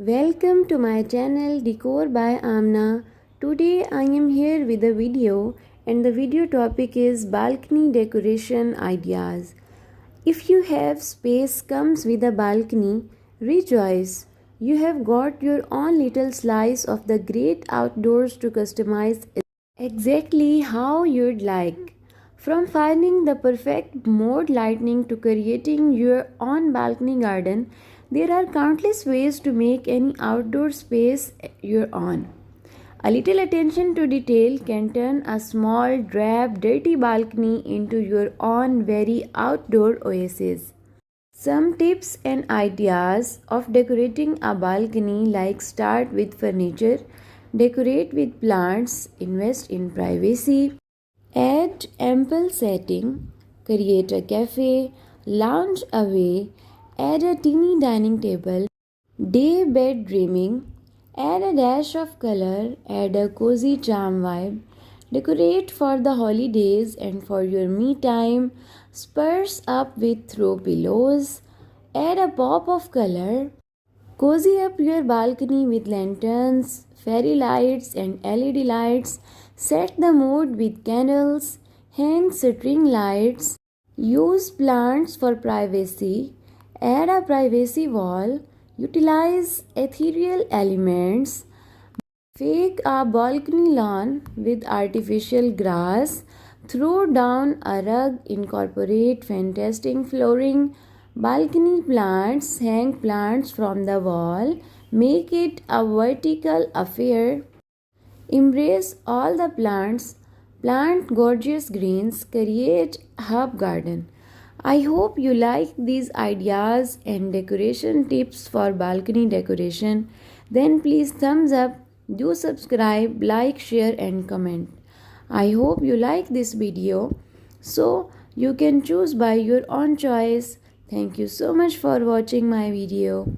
Welcome to my channel Decor by Amna. Today I am here with a video and the video topic is balcony decoration ideas. If you have space comes with a balcony, rejoice. You have got your own little slice of the great outdoors to customize exactly how you'd like. From finding the perfect mode lighting to creating your own balcony garden, there are countless ways to make any outdoor space your own. A little attention to detail can turn a small, drab, dirty balcony into your own very outdoor oasis. Some tips and ideas of decorating a balcony like start with furniture, decorate with plants, invest in privacy, add ample setting, create a cafe, lounge away, add a teeny dining table, day bed dreaming, add a dash of color, add a cozy charm vibe, decorate for the holidays and for your me time, spruce up with throw pillows, add a pop of color, cozy up your balcony with lanterns, fairy lights, and LED lights. Set the mood with candles, hang string lights, use plants for privacy, add a privacy wall, utilize ethereal elements, fake a balcony lawn with artificial grass, throw down a rug, incorporate fantastic flooring, balcony plants, hang plants from the wall, make it a vertical affair, embrace all the plants, plant gorgeous greens, create herb garden. I hope you like these ideas and decoration tips for balcony decoration. Then please thumbs up, do subscribe, like, share and comment. I hope you like this video so you can choose by your own choice. Thank you so much for watching my video.